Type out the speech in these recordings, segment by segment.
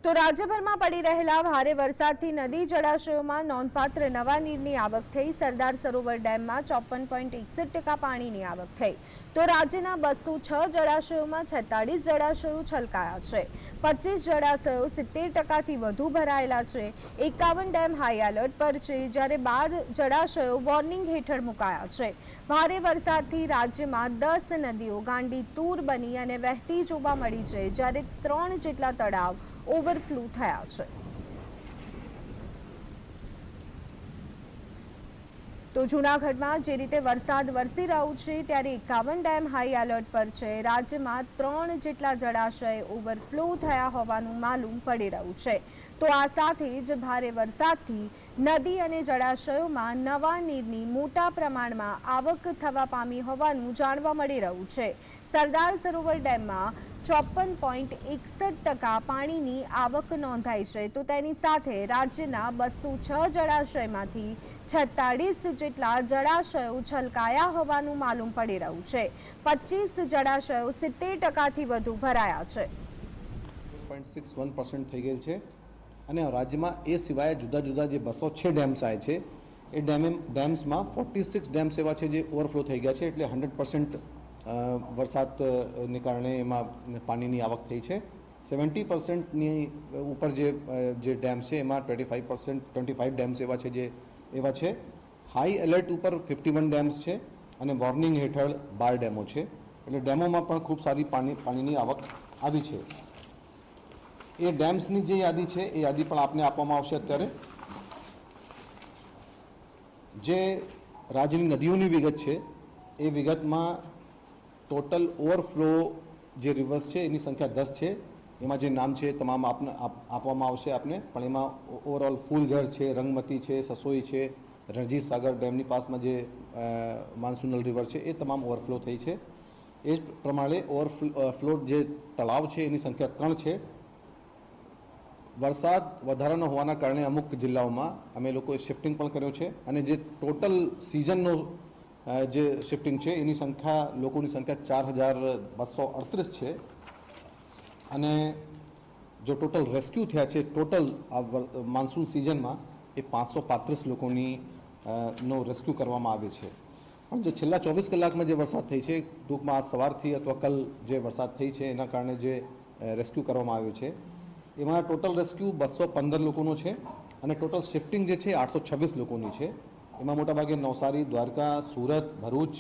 તો રાજ્યભરમાં પડી રહેલા ભારે વરસાદથી નદી જળાશયોમાં નોંધપાત્ર નવા નીરની આવક થઈ। સરદાર સરોવર ડેમમાં 54.61% પાણીની આવક થઈ। તો રાજ્યના 206 જળાશયોમાં 46 જળાશયો છલકાયા છે। 25 જળાશયો 70%થી વધુ ભરાયેલા છે। 51 ડેમ હાઈ એલર્ટ પર છે, જ્યારે 12 જળાશયો વોર્નિંગ હેઠળ મુકાયા છે। ભારે વરસાદથી રાજ્યમાં 10 નદીઓ ગાંડીતુર બની અને વહેતી જોવા મળી છે, જ્યારે 3 જેટલા તળાવ ઓવરફ્લો થયા છે। તો જૂનાગઢમાં જે રીતે વરસાદ વરસી રહ્યો છે, ત્યારે 51 ડેમ હાઈ એલર્ટ પર છે। રાજ્યમાં 3 જેટલા જળાશય ઓવરફ્લો થયા હોવાનું માલુમ પડી રહ્યું છે। તો આ સાથે જ ભારે વરસાદથી નદી અને જળાશયોમાં નવા નીરની મોટા પ્રમાણમાં આવક થવા પામી હોવાનું જાણવા મળી રહ્યું છે। સરદાર સરોવર ડેમમાં 54.61% પાણીની આવક નોંધાઈ છે। તો તેની સાથે રાજ્યના 206 જળાશયમાંથી 46 જેટલા જળાશયો છલકાયા હોવાનું માલુમ પડી રહ્યું છે। 25 જળાશયો 70%થી વધુ ભરાયા છે। 0.61% થઈ ગયેલ છે અને રાજ્યમાં એ સિવાય જુદા જુદા જે 206 ડેમ્સ આવે છે એ ડેમ્સમાં 46 ડેમ્સ એવા છે જે ઓવરફ્લો થઈ ગયા છે, એટલે 100% વરસાદને કારણે એમાં પાણીની આવક થઈ છે। 70%ની ઉપર જે ડેમ છે એમાં 25 ડેમ્સ એવા છે। હાઈ એલર્ટ ઉપર 51 ડેમ્સ છે અને વોર્નિંગ હેઠળ 12 ડેમો છે, એટલે ડેમોમાં પણ ખૂબ સારી પાણીની આવક આવી છે। એ ડેમ્સની જે યાદી છે એ યાદી પણ આપને આપવામાં આવશે। અત્યારે જે રાજ્યની નદીઓની વિગત છે એ વિગતમાં ટોટલ ઓવરફ્લો જે રિવર્સ છે એની સંખ્યા 10 છે। એમાં જે નામ છે તમામ આપવામાં આવશે આપને, પણ એમાં ઓવરઓલ ફૂલઝર છે, રંગમતી છે, સસોઈ છે, રણજીત સાગર ડેમની પાસમાં જે માનસુનલ રિવર છે એ તમામ ઓવરફ્લો થઈ છે। એ જ પ્રમાણે ઓવરફ્લો જે તળાવ છે એની સંખ્યા 3 છે। વરસાદ વધારાનો હોવાના કારણે અમુક જિલ્લાઓમાં અમે લોકોએ શિફ્ટિંગ પણ કર્યો છે અને જે ટોટલ સિઝનનો જે શિફ્ટિંગ છે એની સંખ્યા લોકોની સંખ્યા 4238 છે અને જો ટોટલ રેસ્ક્યુ થયા છે ટોટલ માન્સૂન સિઝનમાં એ 535 લોકોની નો રેસ્ક્યુ કરવામાં આવે છે। પણ જે છેલ્લા 24 કલાકમાં જે વરસાદ થઈ છે, ટૂંકમાં આજ સવારથી અથવા કલ જે વરસાદ થઈ છે એના કારણે જે રેસ્ક્યુ કરવામાં આવ્યો છે એમાં ટોટલ રેસ્ક્યુ 215 લોકોનો છે અને ટોટલ શિફ્ટિંગ જે છે 826 લોકોની છે। એમાં મોટાભાગે નવસારી, દ્વારકા, સુરત, ભરૂચ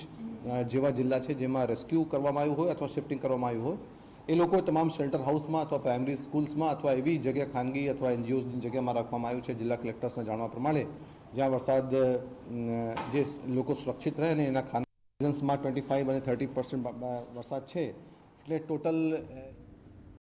જેવા જિલ્લા છે જેમાં રેસ્ક્યુ કરવામાં આવ્યું હોય અથવા શિફ્ટિંગ કરવામાં આવ્યું હોય। એ લોકો તમામ શેલ્ટર હાઉસમાં અથવા પ્રાઇમરી સ્કૂલ્સમાં અથવા એવી જગ્યા ખાનગી અથવા એનજીઓની જગ્યામાં રાખવામાં આવ્યું છે જિલ્લા કલેક્ટર્સના જાણવા પ્રમાણે, જ્યાં વરસાદ જે લોકો સુરક્ષિત રહે અને એના ખાનગી સિઝન્સમાં 25 અને 30% વરસાદ છે, એટલે ટોટલ